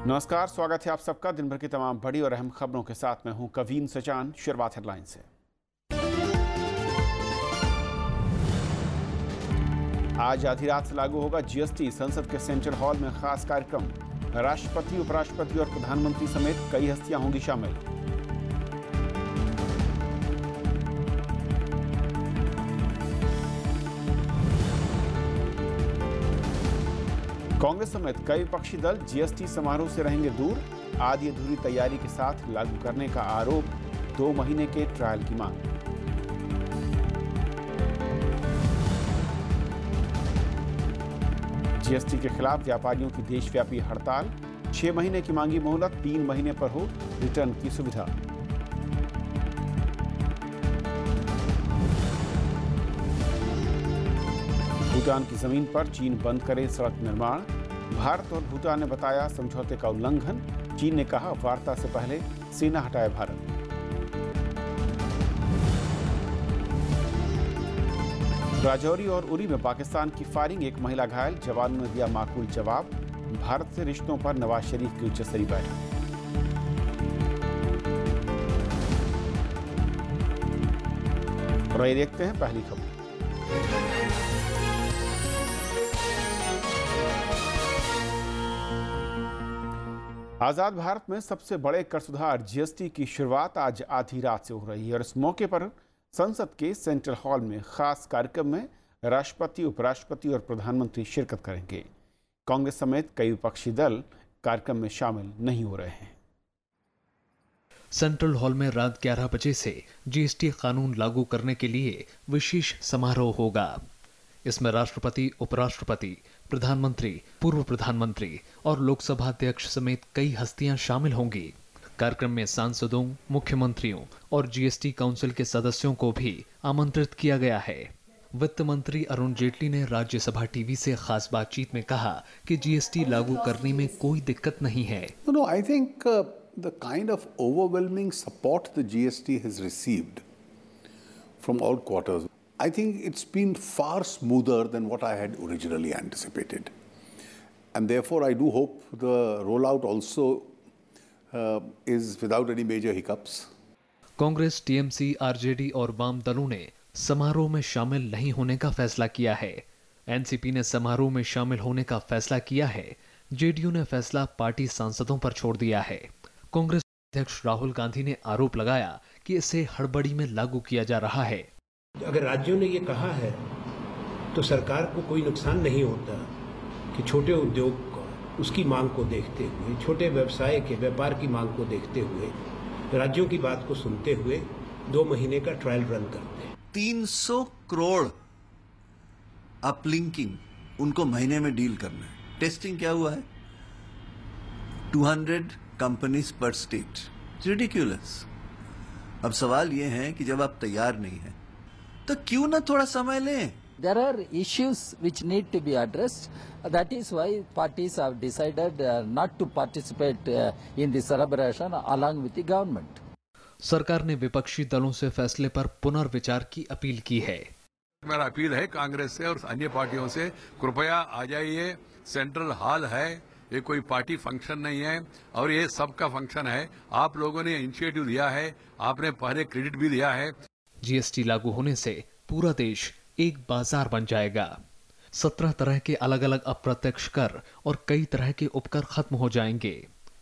नमस्कार, स्वागत है आप सबका दिन भर की तमाम बड़ी और अहम खबरों के साथ मैं हूं कवीन सचान। शुरुआत हेडलाइन से। आज आधी रात से लागू होगा जीएसटी। संसद के सेंट्रल हॉल में खास कार्यक्रम। राष्ट्रपति, उपराष्ट्रपति और प्रधानमंत्री समेत कई हस्तियां होंगी शामिल। कांग्रेस समेत कई विपक्षी दल जीएसटी समारोह से रहेंगे दूर। आधी अधूरी तैयारी के साथ लागू करने का आरोप। 2 महीने के ट्रायल की मांग। जीएसटी के खिलाफ व्यापारियों की देशव्यापी हड़ताल। 6 महीने की मांगी मोहलत, 3 महीने पर हो रिटर्न की सुविधा। भूटान की जमीन पर चीन बंद करे सड़क निर्माण। भारत और भूटान ने बताया समझौते का उल्लंघन। चीन ने कहा वार्ता से पहले सेना हटाए भारत। राजौरी और उरी में पाकिस्तान की फायरिंग, एक महिला घायल। जवानों ने दिया माकूल जवाब। भारत से रिश्तों पर नवाज शरीफ की उच्च स्तरीय बैठक। और ये देखते हैं पहली खबर। आजाद भारत में सबसे बड़े कर सुधार जीएसटी की शुरुआत आज आधी रात से हो रही है और इस मौके पर संसद के सेंट्रल हॉल में खास कार्यक्रम में राष्ट्रपति, उपराष्ट्रपति और प्रधानमंत्री शिरकत करेंगे। कांग्रेस समेत कई विपक्षी दल कार्यक्रम में शामिल नहीं हो रहे हैं। सेंट्रल हॉल में रात 11 बजे से जीएसटी कानून लागू करने के लिए विशेष समारोह होगा। इसमें राष्ट्रपति, उपराष्ट्रपति, प्रधानमंत्री, पूर्व प्रधानमंत्री और लोकसभा अध्यक्ष समेत कई हस्तियां शामिल होंगी। कार्यक्रम में सांसदों, मुख्यमंत्रियों और जीएसटी काउंसिल के सदस्यों को भी आमंत्रित किया गया है। वित्त मंत्री अरुण जेटली ने राज्यसभा टीवी से खास बातचीत में कहा कि जीएसटी लागू करने में कोई दिक्कत नहीं है। No, I think the kind of overwhelming support the GST has received from all quarters, I think it's been far smoother than what I had originally anticipated. And therefore, I do hope the rollout also is without any major hiccups. Congress, TMC, RJD और वाम दलों ने समारोह में शामिल नहीं होने का फैसला किया है। एनसीपी ने समारोह में शामिल होने का फैसला किया है। जेडीयू ने फैसला पार्टी सांसदों पर छोड़ दिया है। कांग्रेस अध्यक्ष राहुल गांधी ने आरोप लगाया कि इसे हड़बड़ी में लागू किया जा रहा है। अगर राज्यों ने ये कहा है तो सरकार को कोई नुकसान नहीं होता कि छोटे उद्योग को उसकी मांग को देखते हुए, छोटे व्यवसाय के व्यापार की मांग को देखते हुए, राज्यों की बात को सुनते हुए 2 महीने का ट्रायल रन करते हैं। 300 करोड़ अपलिंकिंग उनको महीने में डील करना है। टेस्टिंग क्या हुआ है? 200 कंपनीज पर स्टेट। रिडिक्यूलस। अब सवाल ये है कि जब आप तैयार नहीं हैं तो क्यों ना थोड़ा समय लें? There are issues which need to be addressed. That is why parties have decided not to participate in the celebration along with the government. सरकार ने विपक्षी दलों से फैसले पर पुनर्विचार की अपील की है। मेरा अपील है कांग्रेस से और अन्य पार्टियों से, कृपया आ जाइए। सेंट्रल हॉल है, ये कोई पार्टी फंक्शन नहीं है और ये सबका फंक्शन है। आप लोगों ने इनिशिएटिव लिया है, आपने पहले क्रेडिट भी दिया है। जीएसटी लागू होने से पूरा देश एक बाजार बन जाएगा। 17 तरह के अलग अलग अप्रत्यक्ष कर और कई तरह के उपकर खत्म हो जाएंगे।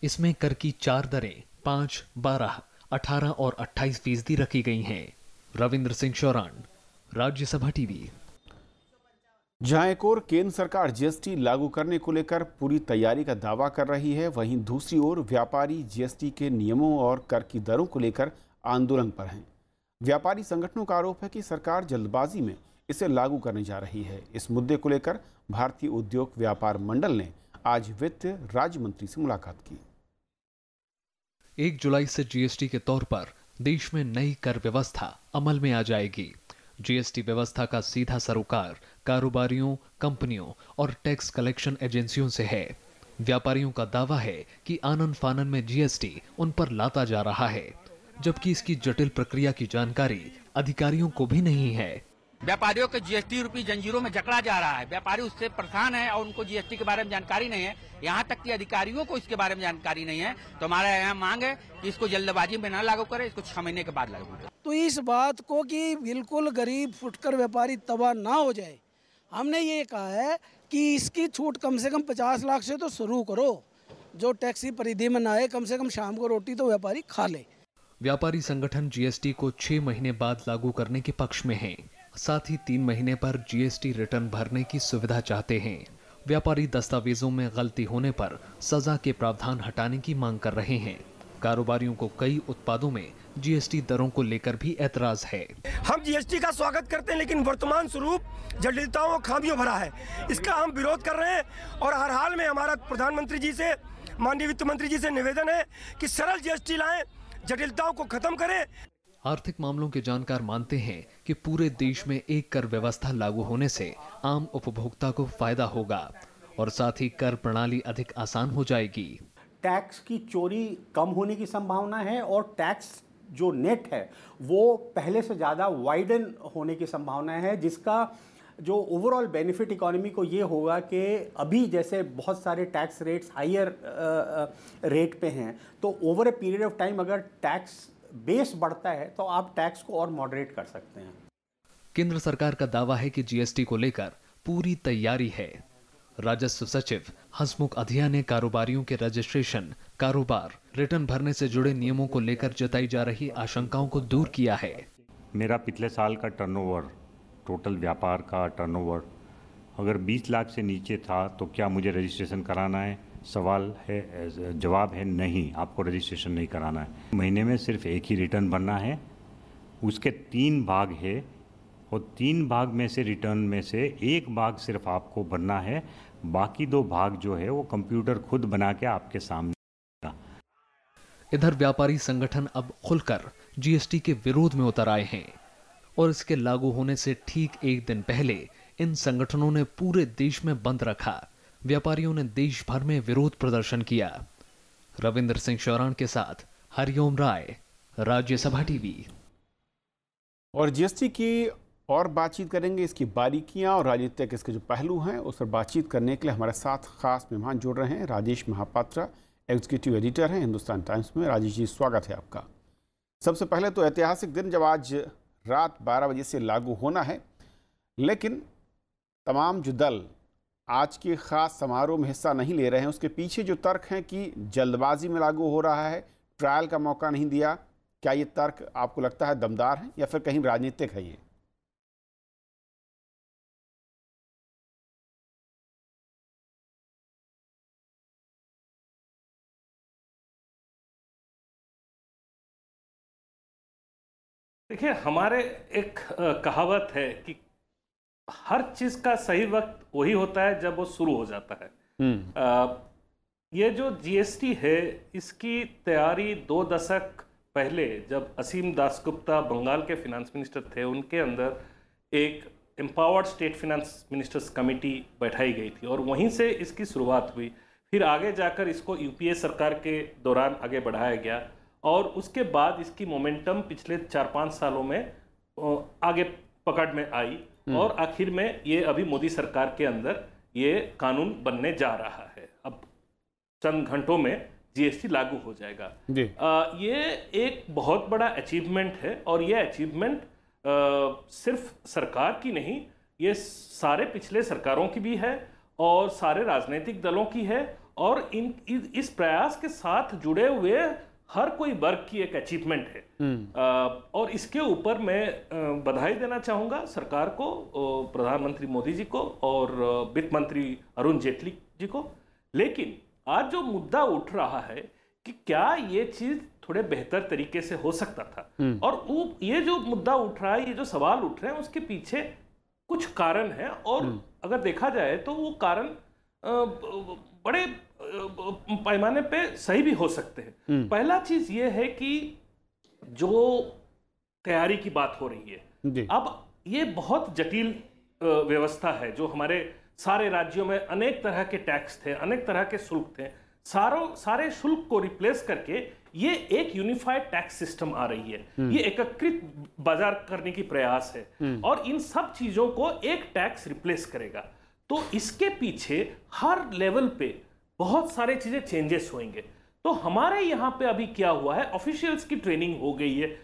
इसमें कर की 4 दरें 5, 12, 18 और 28% रखी गई हैं। रविंद्र सिंह शौरान, राज्यसभा टीवी। जहां एक ओर केंद्र सरकार जीएसटी लागू करने को लेकर पूरी तैयारी का दावा कर रही है, वहीं दूसरी ओर व्यापारी जीएसटी के नियमों और कर की दरों को लेकर आंदोलन पर हैं। व्यापारी संगठनों का आरोप है कि सरकार जल्दबाजी में इसे लागू करने जा रही है। इस मुद्दे को लेकर भारतीय उद्योग व्यापार मंडल ने आज वित्त राज्य मंत्री से मुलाकात की। 1 जुलाई से जीएसटी के तौर पर देश में नई कर व्यवस्था अमल में आ जाएगी। जीएसटी व्यवस्था का सीधा सरोकार कारोबारियों, कंपनियों और टैक्स कलेक्शन एजेंसियों से है। व्यापारियों का दावा है कि आनन फानन में जीएसटी उन पर लाता जा रहा है, जबकि इसकी जटिल प्रक्रिया की जानकारी अधिकारियों को भी नहीं है। व्यापारियों के जीएसटी रूपी जंजीरों में जकड़ा जा रहा है। व्यापारी उससे परेशान है और उनको जीएसटी के बारे में जानकारी नहीं है, यहाँ तक कि अधिकारियों को इसके बारे में जानकारी नहीं है। तो हमारा यहाँ मांग है कि इसको जल्दबाजी में न लागू करे, इसको 6 महीने के बाद लागू करे। तो इस बात को कि बिल्कुल गरीब फुटकर व्यापारी तबाह ना हो जाए, हमने ये कहा है कि इसकी छूट कम से कम 50 लाख से तो शुरू करो, जो टैक्सी परिधि में ना आए, कम से कम शाम को रोटी तो व्यापारी खा ले। व्यापारी संगठन जीएसटी को 6 महीने बाद लागू करने के पक्ष में हैं। साथ ही 3 महीने पर जीएसटी रिटर्न भरने की सुविधा चाहते हैं। व्यापारी दस्तावेजों में गलती होने पर सजा के प्रावधान हटाने की मांग कर रहे हैं। कारोबारियों को कई उत्पादों में जीएसटी दरों को लेकर भी ऐतराज है। हम जीएसटी का स्वागत करते हैं, लेकिन वर्तमान स्वरूप जटिलताओं और खामियों भरा है। इसका हम विरोध कर रहे हैं और हर हाल में हमारा प्रधानमंत्री जी से, माननीय वित्त मंत्री जी से निवेदन है कि सरल जीएसटी लाएं, जटिलताओं को खत्म करें। आर्थिक मामलों के जानकार मानते हैं कि पूरे देश में एक कर व्यवस्था लागू होने से आम उपभोक्ता को फायदा होगा और साथ ही कर प्रणाली अधिक आसान हो जाएगी। टैक्स की चोरी कम होने की संभावना है और टैक्स जो नेट है वो पहले से ज़्यादा वाइडन होने की संभावना है, जिसका जो ओवरऑल बेनिफिट इकोनॉमी को ये होगा कि अभी जैसे बहुत सारे टैक्स रेट्स हायर रेट पे हैं, तो over a period of time अगर टैक्स बेस बढ़ता है तो आप टैक्स को और मॉडरेट कर सकते हैं। केंद्र सरकार का दावा है कि जीएसटी को लेकर पूरी तैयारी है। राजस्व सचिव हसमुख अधिया ने कारोबारियों के रजिस्ट्रेशन, कारोबार, रिटर्न भरने से जुड़े नियमों को लेकर जताई जा रही आशंकाओं को दूर किया है। मेरा पिछले साल का टर्नओवर, टोटल व्यापार का टर्नओवर अगर 20 लाख से नीचे था तो क्या मुझे रजिस्ट्रेशन कराना है? सवाल है, जवाब है नहीं, आपको रजिस्ट्रेशन नहीं कराना है। महीने में सिर्फ एक ही रिटर्न भरना है, उसके 3 भाग है और 3 भाग में से रिटर्न में से 1 भाग सिर्फ आपको भरना है, बाकी 2 भाग जो है वो कंप्यूटर खुद बना के आपके सामने। इधर व्यापारी संगठन अब खुलकर जीएसटी के विरोध में उतर आए हैं और इसके लागू होने से ठीक 1 दिन पहले इन संगठनों ने पूरे देश में बंद रखा। व्यापारियों ने देश भर में विरोध प्रदर्शन किया। रविंद्र सिंह शौरान के साथ हरिओम राय, राज्यसभा टीवी। और जीएसटी की और बातचीत करेंगे, इसकी बारीकियां और राजनीतिक इसके जो पहलू हैं उस पर बातचीत करने के लिए हमारे साथ खास मेहमान जुड़ रहे हैं। राजेश महापात्रा एग्जीक्यूटिव एडिटर हैं हिंदुस्तान टाइम्स में। राजेश जी, स्वागत है आपका। सबसे पहले तो ऐतिहासिक दिन जब आज रात 12 बजे से लागू होना है, लेकिन तमाम जो दल आज के खास समारोह में हिस्सा नहीं ले रहे हैं, उसके पीछे जो तर्क हैं कि जल्दबाजी में लागू हो रहा है, ट्रायल का मौका नहीं दिया, क्या ये तर्क आपको लगता है दमदार है या फिर कहीं राजनीतिक है ये? देखिए, हमारे एक कहावत है कि हर चीज का सही वक्त वही होता है जब वो शुरू हो जाता है। ये जो जीएसटी है, इसकी तैयारी 2 दशक पहले जब असीम दासगुप्ता बंगाल के फिनेंस मिनिस्टर थे, उनके अंदर एक empowered state finance ministers committee बैठाई गई थी और वहीं से इसकी शुरुआत हुई। फिर आगे जाकर इसको यूपीए सरकार के दौरान आगे बढ़ाया गया और उसके बाद इसकी मोमेंटम पिछले 4-5 सालों में आगे पकड़ में आई और आखिर में ये अभी मोदी सरकार के अंदर ये कानून बनने जा रहा है। अब चंद घंटों में जीएसटी लागू हो जाएगा। ये एक बहुत बड़ा अचीवमेंट है और ये अचीवमेंट सिर्फ सरकार की नहीं, ये सारे पिछले सरकारों की भी है और सारे राजनीतिक दलों की है और इस प्रयास के साथ जुड़े हुए हर कोई वर्ग की एक अचीवमेंट है। और इसके ऊपर मैं बधाई देना चाहूँगा सरकार को, प्रधानमंत्री मोदी जी को और वित्त मंत्री अरुण जेटली जी को। लेकिन आज जो मुद्दा उठ रहा है कि क्या ये चीज थोड़े बेहतर तरीके से हो सकता था, और वो ये जो मुद्दा उठ रहा है, ये जो सवाल उठ रहे हैं, उसके पीछे कुछ कारण है और अगर देखा जाए तो वो कारण बड़े पैमाने पे सही भी हो सकते हैं। पहला चीज ये है कि जो तैयारी की बात हो रही है, अब ये बहुत जटिल व्यवस्था है। जो हमारे सारे राज्यों में अनेक तरह के टैक्स थे, अनेक तरह के शुल्क थे, सारे शुल्क को रिप्लेस करके ये एक यूनिफाइड टैक्स सिस्टम आ रही है, ये एकीकृत बाजार करने की प्रयास है और इन सब चीजों को एक टैक्स रिप्लेस करेगा। तो इसके पीछे हर लेवल पे बहुत सारे चीजें चेंजेस होंगे। तो हमारे यहाँ पे अभी क्या हुआ है, ऑफिशियल्स की ट्रेनिंग हो गई है,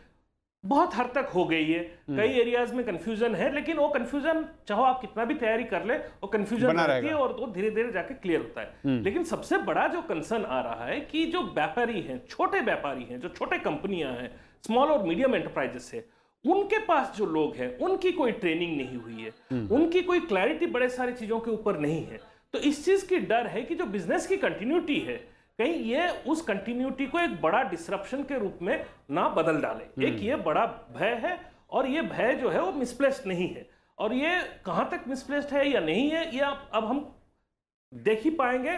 बहुत हद तक हो गई है, कई एरियाज में कंफ्यूजन है, लेकिन वो कंफ्यूजन चाहो आप कितना भी तैयारी कर ले, वो कंफ्यूजन रहती है और वो धीरे धीरे जाके क्लियर होता है। लेकिन सबसे बड़ा जो कंसर्न आ रहा है कि जो व्यापारी हैं, छोटे व्यापारी हैं, जो छोटे कंपनियां हैं, स्मॉल और मीडियम एंटरप्राइजेस है, उनके पास जो लोग हैं उनकी कोई ट्रेनिंग नहीं हुई है, उनकी कोई क्लैरिटी बड़े सारी चीजों के ऊपर नहीं है। तो इस चीज की डर है कि जो बिजनेस की कंटिन्यूटी है, कहीं ये उस कंटिन्यूटी को एक बड़ा डिसरप्शन के रूप में ना बदल डाले। एक ये बड़ा भय है और ये भय जो है वो मिसप्लेस्ड नहीं है, और ये कहां तक मिसप्लेस्ड है या नहीं है ये अब हम देख ही पाएंगे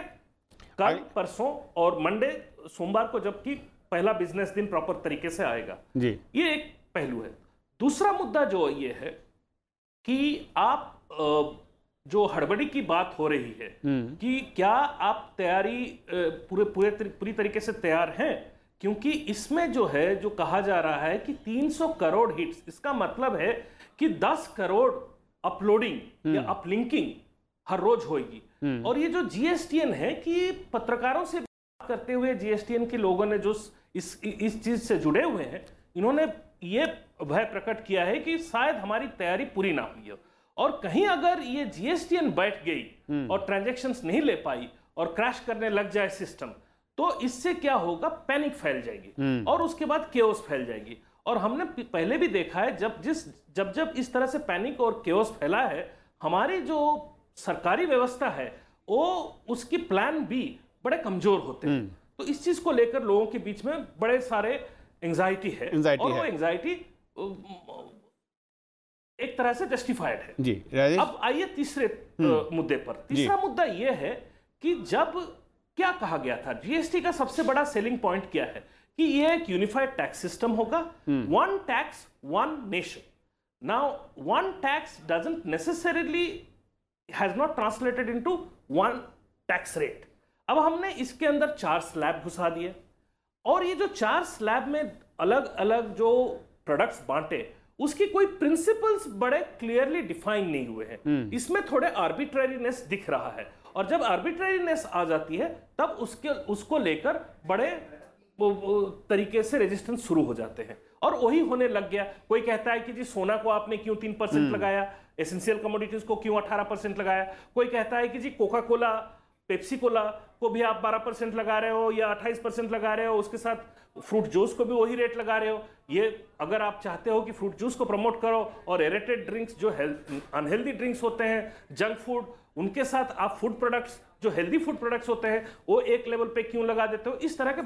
कल, परसों और मंडे, सोमवार को, जबकि पहला बिजनेस दिन प्रॉपर तरीके से आएगा जी। ये एक पहलू है। दूसरा मुद्दा जो ये है कि आप जो हड़बड़ी की बात हो रही है कि क्या आप तैयारी पूरी तरीके से तैयार हैं, क्योंकि इसमें जो है जो कहा जा रहा है कि 300 करोड़ हिट्स, इसका मतलब है कि 10 करोड़ अपलोडिंग या अपलिंकिंग हर रोज होगी। और ये जो जीएसटीएन है कि पत्रकारों से बात करते हुए जीएसटीएन के लोगों ने जो इस चीज से जुड़े हुए हैं, इन्होंने ये भय प्रकट किया है कि शायद हमारी तैयारी पूरी ना हुई हो और कहीं अगर ये जीएसटीएन बैठ गई और ट्रांजैक्शंस नहीं ले पाई और क्रैश करने लग जाए सिस्टम, तो इससे क्या होगा, पैनिक फैल जाएगी और उसके बाद केओस फैल जाएगी। और हमने पहले भी देखा है जब इस तरह से पैनिक और केओस फैला है, हमारी जो सरकारी व्यवस्था है वो उसकी प्लान भी बड़े कमजोर होते हैं। तो इस चीज को लेकर लोगों के बीच में बड़े सारे एंजाइटी है और वो एंजाइटी एक तरह से जस्टिफाइड है जी। अब आइए तीसरे मुद्दे पर। तीसरा मुद्दा यह है कि जब क्या कहा गया था, जीएसटी का सबसे बड़ा सेलिंग पॉइंट क्या है कि ये एक यूनिफाइड टैक्स सिस्टम होगा, one tax one nation. Now one tax doesn't necessarily has not translated into one tax rate. अब हमने इसके अंदर 4 स्लैब घुसा दिए और ये जो 4 स्लैब में अलग अलग जो प्रोडक्ट्स बांटे, उसकी कोई प्रिंसिपल्स बड़े क्लियरली डिफाइन नहीं हुए हैं। इसमें थोड़े आर्बिट्रेरीनेस दिख रहा है और जब आर्बिट्रेरीनेस आ जाती है तब उसको लेकर बड़े तरीके से रेजिस्टेंस शुरू हो जाते हैं और वही होने लग गया। कोई कहता है कि जी सोना को आपने क्यों 3% लगाया, एसेंशियल कमोडिटीज को क्यों 18% लगाया। कोई कहता है कि जी कोका कोला, पेप्सी कोला को भी आप 12% लगा रहे हो या 28% लगा रहे हो, उसके साथ फ्रूट जूस को भी वही रेट लगा रहे हो। ये अगर आप चाहते हो कि फ्रूट जूस को प्रमोट करो और एरेटेड ड्रिंक्स जो अनहेल्दी ड्रिंक्स होते हैं, जंक फूड, उनके साथ आप फूड प्रोडक्ट्स जो हेल्दी फूड प्रोडक्ट्स होते हैं वो एक लेवल पे क्यों लगा देते हो। इस तरह के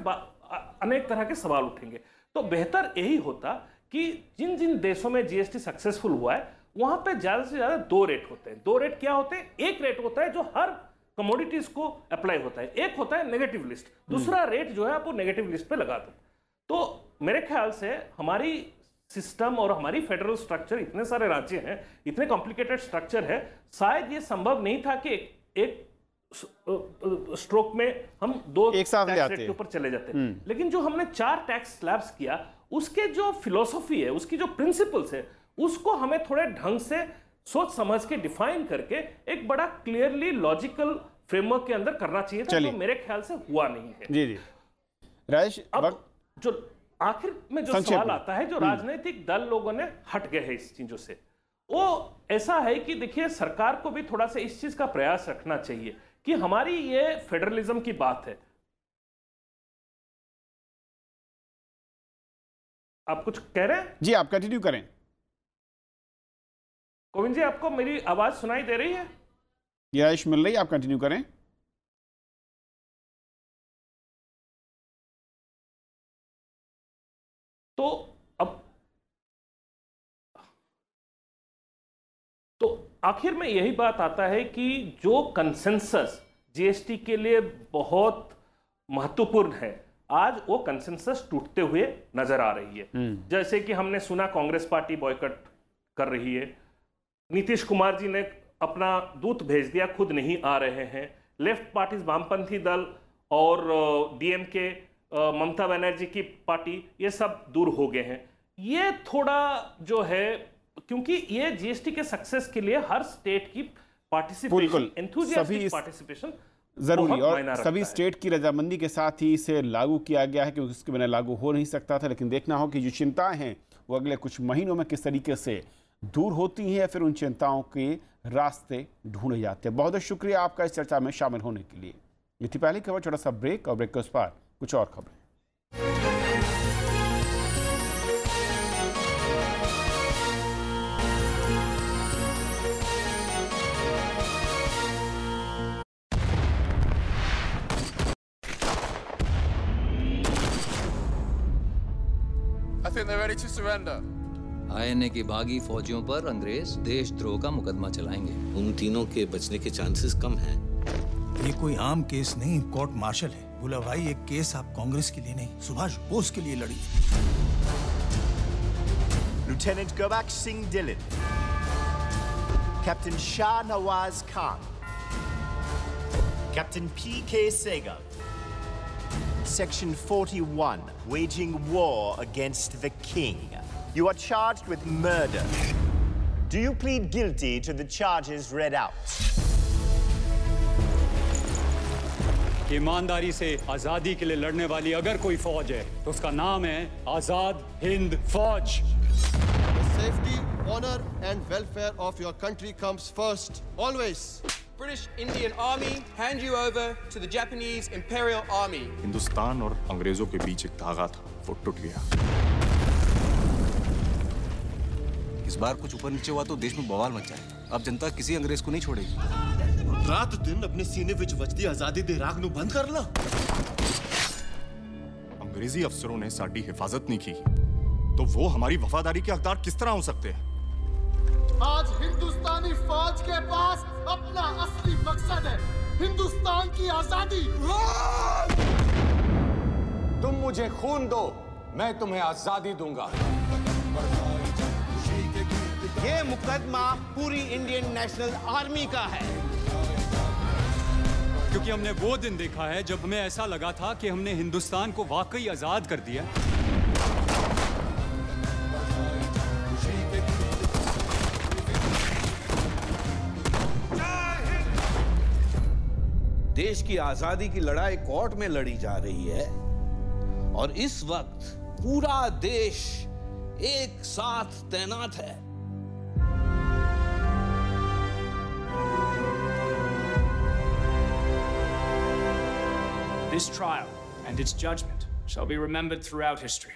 अनेक तरह के सवाल उठेंगे। तो बेहतर यही होता कि जिन जिन देशों में जीएसटी सक्सेसफुल हुआ है वहां पे ज्यादा से ज्यादा 2 रेट होते हैं। 2 रेट क्या होते हैं? एक रेट होता है जो हर कमोडिटीज को अप्लाई होता है, एक होता है नेगेटिव लिस्ट, दूसरा रेट जो है आप वो नेगेटिव लिस्ट पे लगा दो। तो मेरे ख्याल से हमारी सिस्टम और हमारी फेडरल स्ट्रक्चर, इतने सारे राज्य हैं, इतने कॉम्प्लिकेटेड स्ट्रक्चर है, शायद ये संभव नहीं था कि एक स्ट्रोक में हम 2 टैक्स रेट के ऊपर चले जाते। लेकिन जो हमने 4 टैक्स स्लैब्स किया, उसके जो फिलोसफी है, उसकी जो प्रिंसिपल्स है, उसको हमें थोड़े ढंग से सोच समझ के डिफाइन करके एक बड़ा क्लियरली लॉजिकल फ्रेमवर्क के अंदर करना चाहिए था, तो मेरे ख्याल से हुआ नहीं है। जी जी राजेश, अब जो आखिर में जो सवाल आता है, जो राजनीतिक दल लोगों ने हट गए हैं इस चीजों से, वो ऐसा है कि देखिए सरकार को भी थोड़ा सा इस चीज का प्रयास रखना चाहिए कि हमारी ये फेडरलिज्म की बात है। आप कुछ कह रहे हैं? जी आप कंटिन्यू करें। गोविंद जी, आपको मेरी आवाज सुनाई दे रही है? यश मिल रही है, आप कंटिन्यू करें। तो आखिर में यही बात आता है कि जो कंसेंसस जीएसटी के लिए बहुत महत्वपूर्ण है, आज वो कंसेंसस टूटते हुए नजर आ रही है। जैसे कि हमने सुना कांग्रेस पार्टी बॉयकॉट कर रही है, नीतीश कुमार जी ने अपना दूत भेज दिया, खुद नहीं आ रहे हैं। लेफ्ट पार्टीज, वामपंथी दल और डीएमके ममता बनर्जी की पार्टी, ये सब दूर हो गए हैं। ये थोड़ा जो है, क्योंकि ये जीएसटी के सक्सेस के लिए हर स्टेट की पार्टिसिपेशन, एंथुसियास्टिक पार्टिसिपेशन जरूरी और सभी स्टेट की रजामंदी के साथ ही इसे लागू किया गया है, क्योंकि इसके बिना लागू हो नहीं सकता था। लेकिन देखना हो कि जो चिंताएं हैं वो अगले कुछ महीनों में किस तरीके से दूर होती हैं या फिर उन चिंताओं के रास्ते ढूंढे जाते हैं। बहुत बहुत शुक्रिया आपका इस चर्चा में शामिल होने के लिए। ये थी पहली खबर, छोटा सा ब्रेक और ब्रेक के उस पार कुछ और खबरें। I think they're ready to surrender. INA की बागी फौजियों पर अंग्रेज देशद्रोह का मुकदमा चलाएंगे। उन तीनों के बचने के चांसेस कम हैं। ये कोई आम केस नहीं, कोर्ट मार्शल है। बोला भाई, एक केस आप कांग्रेस के लिए नहीं, सुभाष बोस के लिए लड़ी। Lieutenant Gobak Singh Dillon, Captain Shah Nawaz Khan, Captain P.K. Sehgal. Section 41, waging war against the king. You are charged with murder. Do you plead guilty to the charges read out? ईमानदारी से आजादी के लिए लड़ने वाली अगर कोई फौज है तो उसका नाम है आजाद हिंद फौज। The safety, honor and welfare of your country comes first, always. British Indian Army hand you over to the Japanese Imperial Army. Hindustan और अंग्रेजों के बीच एक धागा था, वो टूट गया। इस बार कुछ ऊपर नीचे हुआ तो देश में बवाल मच जाए। अब जनता किसी अंग्रेज को नहीं छोड़ेगी। रात दिन अपने सीने विच वजदी आजादी दे राग नू बंद कर ला। अंग्रेजी अफसरों ने साडी हिफाजत नहीं की तो वो हमारी वफादारी के हकदार किस तरह हो सकते हैं? आज हिंदुस्तानी फौज के पास अपना असली मकसद है, हिंदुस्तान की आजादी। तुम मुझे खून दो, मैं तुम्हें आजादी दूंगा। ये मुकदमा पूरी इंडियन नेशनल आर्मी का है, क्योंकि हमने वो दिन देखा है जब हमें ऐसा लगा था कि हमने हिंदुस्तान को वाकई आजाद कर दिया। देश की आजादी की लड़ाई कोर्ट में लड़ी जा रही है और इस वक्त पूरा देश एक साथ तैनात है। This trial and its judgment shall be remembered throughout history.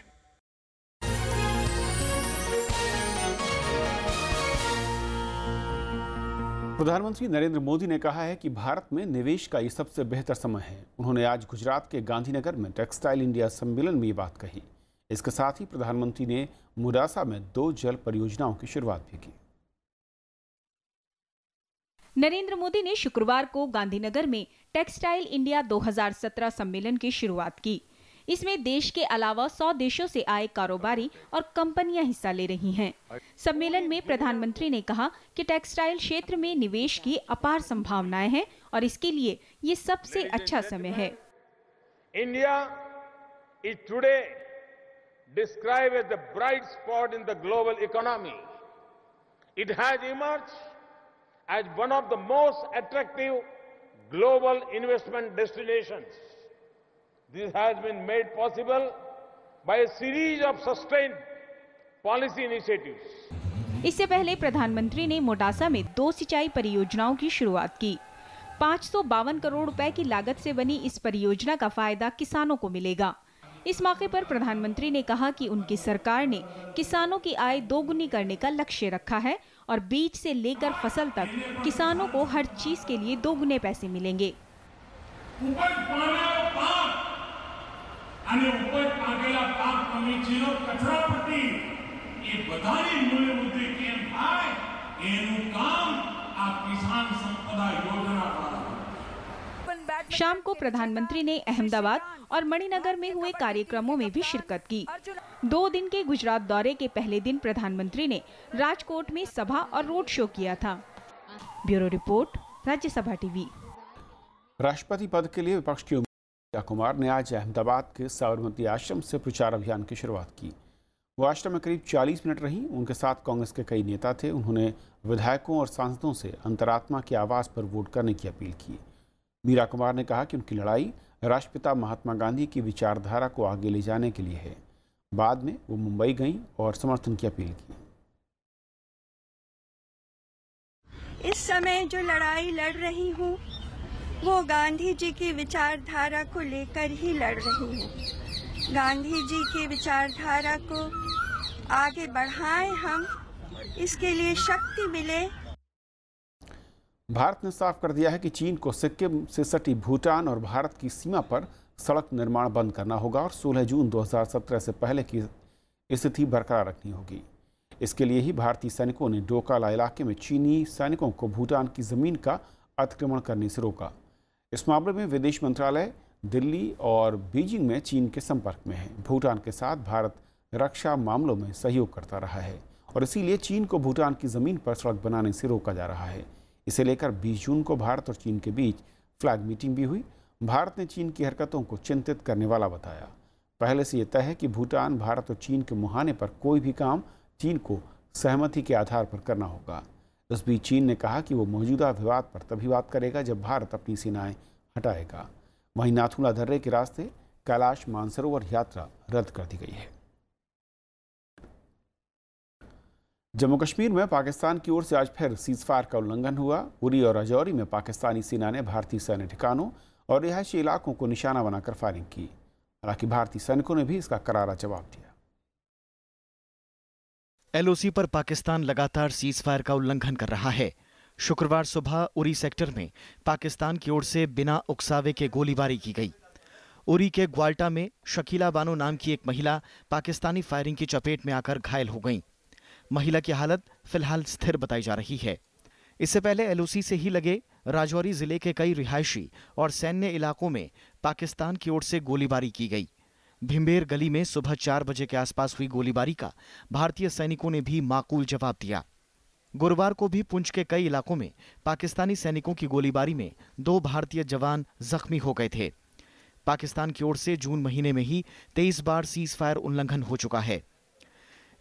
प्रधानमंत्री नरेंद्र मोदी ने कहा है कि भारत में निवेश का ये सबसे बेहतर समय है। उन्होंने आज गुजरात के गांधीनगर में टेक्सटाइल इंडिया सम्मेलन में ये बात कही। इसके साथ ही प्रधानमंत्री ने मुरासा में 2 जल परियोजनाओं की शुरुआत भी की। नरेंद्र मोदी ने शुक्रवार को गांधीनगर में टेक्सटाइल इंडिया 2017 सम्मेलन की शुरुआत की। इसमें देश के अलावा 100 देशों से आए कारोबारी और कंपनियां हिस्सा ले रही हैं। सम्मेलन में प्रधानमंत्री ने कहा कि टेक्सटाइल क्षेत्र में निवेश की अपार संभावनाएं हैं और इसके लिए ये सबसे अच्छा समय है। India is today described as the bright spot in the global economy. It has emerged as one of the most attractive global investment destinations. This has been made possible by a series of sustained policy initiatives. इससे पहले प्रधानमंत्री ने मोडासा में 2 सिंचाई परियोजनाओं की शुरुआत की। 552 करोड़ रुपए की लागत से बनी इस परियोजना का फायदा किसानों को मिलेगा। इस मौके पर प्रधानमंत्री ने कहा कि उनकी सरकार ने किसानों की आय दोगुनी करने का लक्ष्य रखा है और बीज से लेकर फसल तक किसानों को हर चीज के लिए दोगुने पैसे मिलेंगे। शाम को प्रधानमंत्री ने अहमदाबाद और मणिनगर में हुए कार्यक्रमों में भी शिरकत की। 2 दिन के गुजरात दौरे के पहले दिन प्रधानमंत्री ने राजकोट में सभा और रोड शो किया था। Bureau report, Rajya Sabha TV. राष्ट्रपति पद के लिए विपक्ष की कुमार ने आज अहमदाबाद के साबरमती आश्रम से प्रचार अभियान की शुरुआत की। वो आश्रम में करीब 40 मिनट रहीं। उनके साथ कांग्रेस के कई नेता थे। उन्होंने विधायकों और सांसदों से अंतरात्मा की आवाज़ पर वोट करने की अपील की। मीरा कुमार ने कहा कि उनकी लड़ाई राष्ट्रपिता महात्मा गांधी की विचारधारा को आगे ले जाने के लिए है। बाद में वो मुंबई गईं और समर्थन की अपील की। इस समय जो लड़ाई लड़ रही हूँ वो गांधी जी की विचारधारा को लेकर ही लड़ रही हूँ। गांधी जी की विचारधारा को आगे बढ़ाएं हम, इसके लिए शक्ति मिले। भारत ने साफ कर दिया है कि चीन को सिक्किम से सटी भूटान और भारत की सीमा पर सड़क निर्माण बंद करना होगा और 16 जून 2017 से पहले की स्थिति बरकरार रखनी होगी। इसके लिए ही भारतीय सैनिकों ने डोकाला इलाके में चीनी सैनिकों को भूटान की जमीन का अतिक्रमण करने से रोका। इस मामले में विदेश मंत्रालय दिल्ली और बीजिंग में चीन के संपर्क में है। भूटान के साथ भारत रक्षा मामलों में सहयोग करता रहा है और इसीलिए चीन को भूटान की ज़मीन पर सड़क बनाने से रोका जा रहा है। इसे लेकर 20 जून को भारत और चीन के बीच फ्लैग मीटिंग भी हुई। भारत ने चीन की हरकतों को चिंतित करने वाला बताया। पहले से यह तय है कि भूटान, भारत और चीन के मुहाने पर कोई भी काम चीन को सहमति के आधार पर करना होगा। इस बीच चीन ने कहा कि वो मौजूदा विवाद पर तभी बात करेगा जब भारत अपनी सेनाएं हटाएगा। वहीं नाथुला दर्रे के रास्ते कैलाश मानसरोवर यात्रा रद्द कर दी गई है। जम्मू कश्मीर में पाकिस्तान की ओर से आज फिर सीजफायर का उल्लंघन हुआ। उरी और राजौरी में पाकिस्तानी सेना ने भारतीय सैन्य ठिकानों और रिहायशी इलाकों को निशाना बनाकर फायरिंग की। हालांकि भारतीय सैनिकों ने भी इसका करारा जवाब दिया। एलओसी पर पाकिस्तान लगातार सीजफायर का उल्लंघन कर रहा है। शुक्रवार सुबह उरी सेक्टर में पाकिस्तान की ओर से बिना उकसावे के गोलीबारी की गई। उरी के ग्वाल्टा में शकीला बानो नाम की एक महिला पाकिस्तानी फायरिंग की चपेट में आकर घायल हो गई। महिला की हालत फिलहाल स्थिर बताई जा रही है। इससे पहले एलओसी से ही लगे राजौरी जिले के कई रिहायशी और सैन्य इलाकों में पाकिस्तान की ओर से गोलीबारी की गई। भिम्बेर गली में सुबह 4 बजे के आसपास हुई गोलीबारी का भारतीय सैनिकों ने भी माकूल जवाब दिया। गुरुवार को भी पुंछ के कई इलाकों में पाकिस्तानी सैनिकों की गोलीबारी में 2 भारतीय जवान जख्मी हो गए थे। पाकिस्तान की ओर से जून महीने में ही 23 बार सीज फायर उल्लंघन हो चुका है।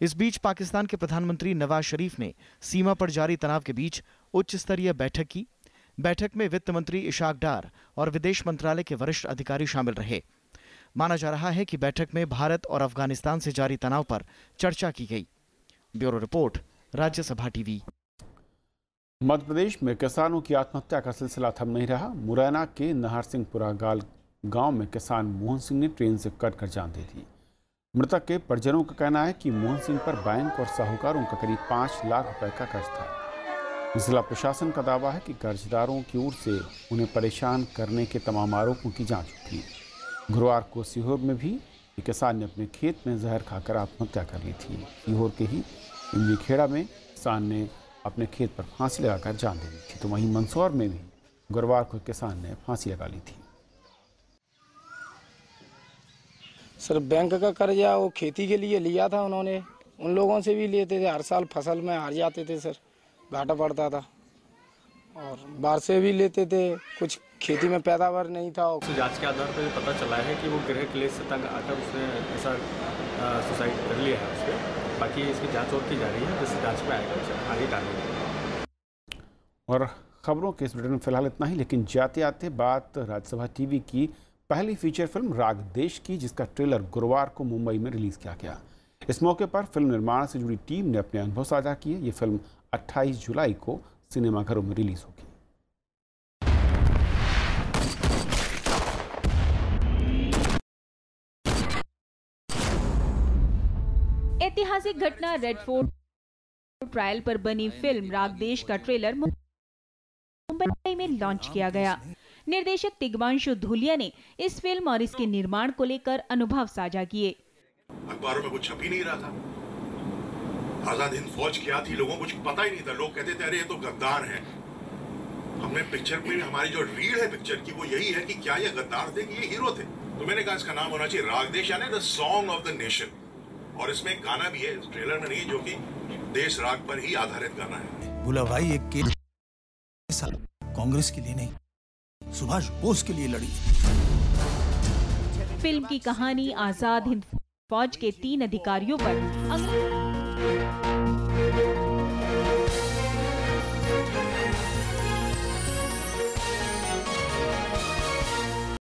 इस बीच पाकिस्तान के प्रधानमंत्री नवाज शरीफ ने सीमा पर जारी तनाव के बीच उच्च स्तरीय बैठक की। बैठक में वित्त मंत्री इशाक डार और विदेश मंत्रालय के वरिष्ठ अधिकारी शामिल रहे। माना जा रहा है कि बैठक में भारत और अफगानिस्तान से जारी तनाव पर चर्चा की गई। Bureau report, Rajya Sabha TV. Madhya Pradesh में किसानों की आत्महत्या का सिलसिला थम नहीं रहा। मुरैना के नहरसिंहपुरा गांव में किसान मोहन सिंह ने ट्रेन से कटकर जान दे दी। मृतक के परिजनों का कहना है कि मोहन सिंह पर बैंक और साहूकारों का करीब 5 लाख रुपए का कर्ज था। जिला प्रशासन का दावा है कि कर्जदारों की ओर से उन्हें परेशान करने के तमाम आरोपों की जांच हुई। गुरुवार को सीहोर में भी एक किसान ने अपने खेत में जहर खाकर आत्महत्या कर ली थी। सीहोर के ही इमली खेड़ा में किसान ने अपने खेत पर फांसी लगाकर जान दे दी थी। तो वहीं मंदसौर में भी गुरुवार को किसान ने फांसी लगा ली थी। सर, बैंक का कर्जा वो खेती के लिए लिया था उन्होंने। उन लोगों से भी लेते थे। हर साल फसल में हार जाते थे सर, घाटा पड़ता था। और बाहर से भी लेते थे, कुछ खेती में पैदावार नहीं था। जांच के आधार पर पता चला है कि वो गृह क्लेश से तंग आकर उसने ऐसा सुसाइड कर लिया है उस पर। बाकी इसकी जांच और की जा रही है, जिससे जांच में आएगा आगे कार्रवाई। और खबरों के इस बुलेटिन में फिलहाल इतना ही, लेकिन जाते आते बात राज्यसभा टीवी की पहली फीचर फिल्म राग देश की, जिसका ट्रेलर गुरुवार को मुंबई में रिलीज किया गया। इस मौके पर फिल्म निर्माण से जुड़ी टीम ने अपने अनुभव साझा किए। ये फिल्म 28 जुलाई को सिनेमाघरों में रिलीज होगी। ऐतिहासिक घटना रेड फोर्ट ट्रायल पर बनी फिल्म राग देश का ट्रेलर मुंबई में लॉन्च किया गया। निर्देशक तिग्मांशु धूलिया ने इस फिल्म और इसके निर्माण को लेकर अनुभव साझा किए। अखबारों में कुछ छप ही नहीं रहा था। आजाद हिंद फौज क्या थी, लोगों को कुछ पता ही नहीं था। लोग कहते थे अरे ये तो गद्दार है। हमने पिक्चर में हमारी जो रीड है पिक्चर की वो यही है कि क्या ये गद्दार थे कि ये हीरो थे। तो मैंने कहा इसका नाम होना चाहिए राग देश, यानी the song of the nation. और इसमें एक गाना भी है, ट्रेलर में नहीं, जो कि देश राग पर ही आधारित गाना है। भूला भाई एक केस कांग्रेस के लिए नहीं, सुभाष बोस के लिए लड़ी। फिल्म की कहानी आजाद हिंद फौज के 3 अधिकारियों पर